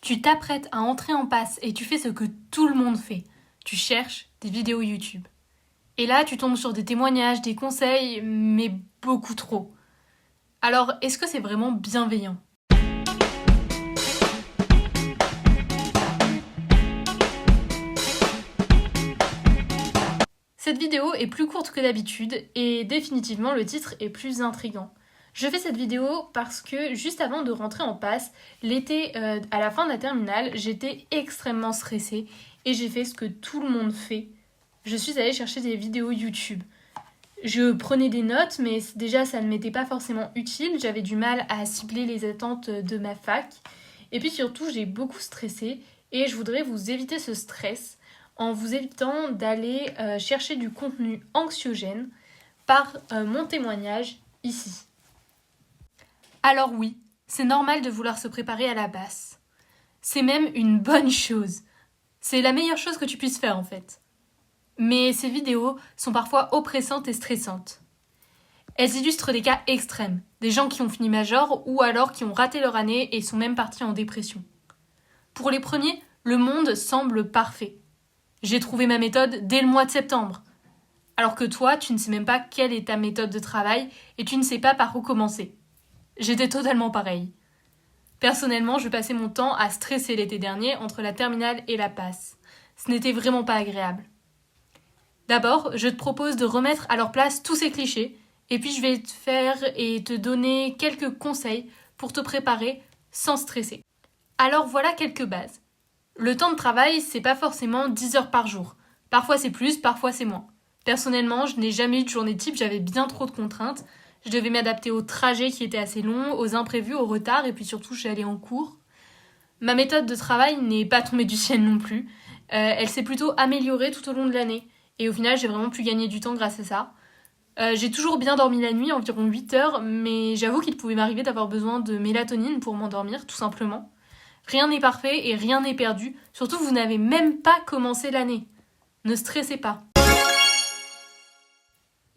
Tu t'apprêtes à entrer en passe et tu fais ce que tout le monde fait. Tu cherches des vidéos YouTube. Et là, tu tombes sur des témoignages, des conseils, mais beaucoup trop. Alors, est-ce que c'est vraiment bienveillant ? Cette vidéo est plus courte que d'habitude et définitivement le titre est plus intriguant. Je fais cette vidéo parce que juste avant de rentrer en passe, l'été à la fin de la terminale, j'étais extrêmement stressée et j'ai fait ce que tout le monde fait. Je suis allée chercher des vidéos YouTube. Je prenais des notes, mais déjà ça ne m'était pas forcément utile. J'avais du mal à cibler les attentes de ma fac. Et puis surtout, j'ai beaucoup stressé et je voudrais vous éviter ce stress en vous évitant d'aller chercher du contenu anxiogène par mon témoignage ici. Alors oui, c'est normal de vouloir se préparer à la passe. C'est même une bonne chose. C'est la meilleure chose que tu puisses faire en fait. Mais ces vidéos sont parfois oppressantes et stressantes. Elles illustrent des cas extrêmes, des gens qui ont fini major ou alors qui ont raté leur année et sont même partis en dépression. Pour les premiers, le monde semble parfait. J'ai trouvé ma méthode dès le mois de septembre. Alors que toi, tu ne sais même pas quelle est ta méthode de travail et tu ne sais pas par où commencer. J'étais totalement pareil. Personnellement, je passais mon temps à stresser l'été dernier entre la terminale et la passe. Ce n'était vraiment pas agréable. D'abord, je te propose de remettre à leur place tous ces clichés et puis je vais te faire et te donner quelques conseils pour te préparer sans stresser. Alors voilà quelques bases. Le temps de travail, c'est pas forcément 10 heures par jour. Parfois c'est plus, parfois c'est moins. Personnellement, je n'ai jamais eu de journée type, j'avais bien trop de contraintes. Je devais m'adapter au trajet qui était assez long, aux imprévus, au retard et puis surtout j'allais en cours. Ma méthode de travail n'est pas tombée du ciel non plus. Elle s'est plutôt améliorée tout au long de l'année. Et au final, j'ai vraiment pu gagner du temps grâce à ça. J'ai toujours bien dormi la nuit, environ 8 heures, mais j'avoue qu'il pouvait m'arriver d'avoir besoin de mélatonine pour m'endormir, tout simplement. Rien n'est parfait et rien n'est perdu, surtout vous n'avez même pas commencé l'année. Ne stressez pas.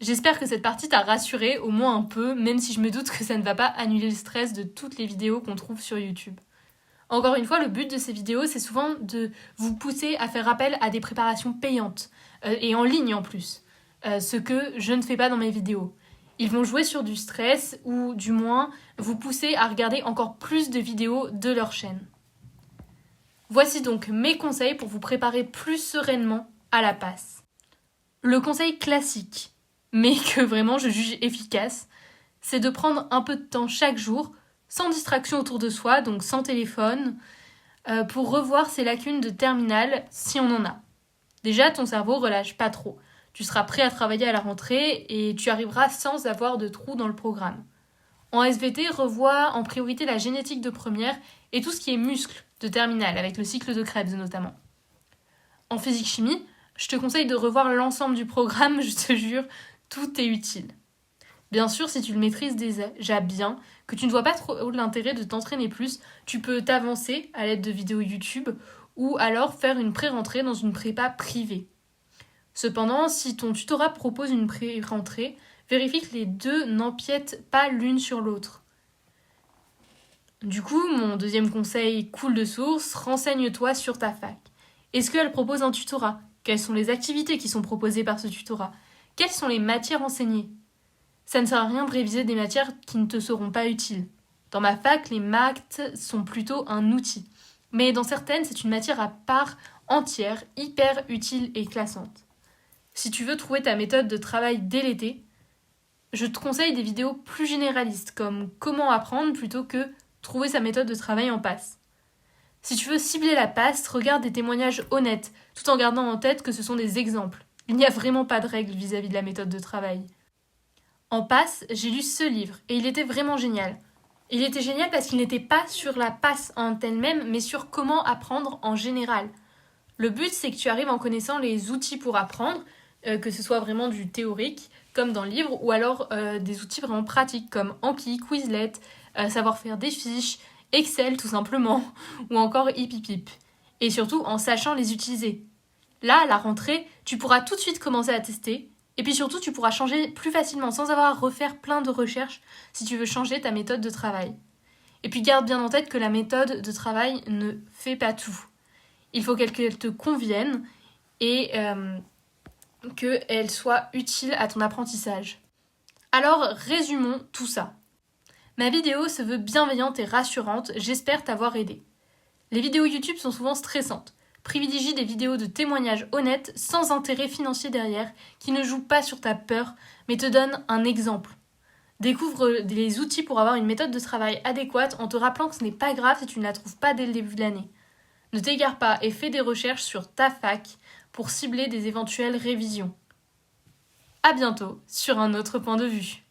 J'espère que cette partie t'a rassuré, au moins un peu, même si je me doute que ça ne va pas annuler le stress de toutes les vidéos qu'on trouve sur YouTube. Encore une fois, le but de ces vidéos, c'est souvent de vous pousser à faire appel à des préparations payantes, et en ligne en plus, ce que je ne fais pas dans mes vidéos. Ils vont jouer sur du stress, ou du moins vous pousser à regarder encore plus de vidéos de leur chaîne. Voici donc mes conseils pour vous préparer plus sereinement à la passe. Le conseil classique, mais que vraiment je juge efficace, c'est de prendre un peu de temps chaque jour, sans distraction autour de soi, donc sans téléphone, pour revoir ses lacunes de terminale si on en a. Déjà, ton cerveau relâche pas trop. Tu seras prêt à travailler à la rentrée et tu arriveras sans avoir de trous dans le programme. En SVT, revois en priorité la génétique de première et tout ce qui est muscle de terminale, avec le cycle de Krebs notamment. En physique-chimie, je te conseille de revoir l'ensemble du programme, je te jure, tout est utile. Bien sûr, si tu le maîtrises déjà bien, que tu ne vois pas trop l'intérêt de t'entraîner plus, tu peux t'avancer à l'aide de vidéos YouTube ou alors faire une pré-rentrée dans une prépa privée. Cependant, si ton tutorat propose une pré-rentrée, vérifie que les deux n'empiètent pas l'une sur l'autre. Du coup, mon deuxième conseil coule de source, renseigne-toi sur ta fac. Est-ce qu'elle propose un tutorat ? Quelles sont les activités qui sont proposées par ce tutorat ? Quelles sont les matières enseignées ? Ça ne sert à rien de réviser des matières qui ne te seront pas utiles. Dans ma fac, les maths sont plutôt un outil. Mais dans certaines, c'est une matière à part entière, hyper utile et classante. Si tu veux trouver ta méthode de travail dès l'été, je te conseille des vidéos plus généralistes, comme comment apprendre plutôt que trouver sa méthode de travail en passe. Si tu veux cibler la passe, regarde des témoignages honnêtes, tout en gardant en tête que ce sont des exemples. Il n'y a vraiment pas de règles vis-à-vis de la méthode de travail. En passe, j'ai lu ce livre et il était vraiment génial. Il était génial parce qu'il n'était pas sur la passe en elle-même, mais sur comment apprendre en général. Le but, c'est que tu arrives en connaissant les outils pour apprendre, que ce soit vraiment du théorique, comme dans le livre, ou alors des outils vraiment pratiques, comme Anki, Quizlet, savoir faire des fiches, Excel tout simplement, ou encore Hipipip. Et surtout en sachant les utiliser. Là, à la rentrée, tu pourras tout de suite commencer à tester, et puis surtout, tu pourras changer plus facilement sans avoir à refaire plein de recherches si tu veux changer ta méthode de travail. Et puis garde bien en tête que la méthode de travail ne fait pas tout. Il faut qu'elle te convienne et qu'elle soit utile à ton apprentissage. Alors résumons tout ça. Ma vidéo se veut bienveillante et rassurante, j'espère t'avoir aidé. Les vidéos YouTube sont souvent stressantes. Privilégie des vidéos de témoignages honnêtes, sans intérêt financier derrière, qui ne jouent pas sur ta peur, mais te donnent un exemple. Découvre les outils pour avoir une méthode de travail adéquate en te rappelant que ce n'est pas grave si tu ne la trouves pas dès le début de l'année. Ne t'égare pas et fais des recherches sur ta fac pour cibler des éventuelles révisions. À bientôt sur un autre point de vue.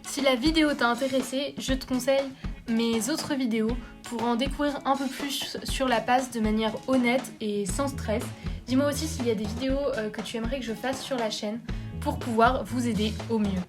Si la vidéo t'a intéressé, je te conseille mes autres vidéos pour en découvrir un peu plus sur la passe de manière honnête et sans stress. Dis-moi aussi s'il y a des vidéos que tu aimerais que je fasse sur la chaîne pour pouvoir vous aider au mieux.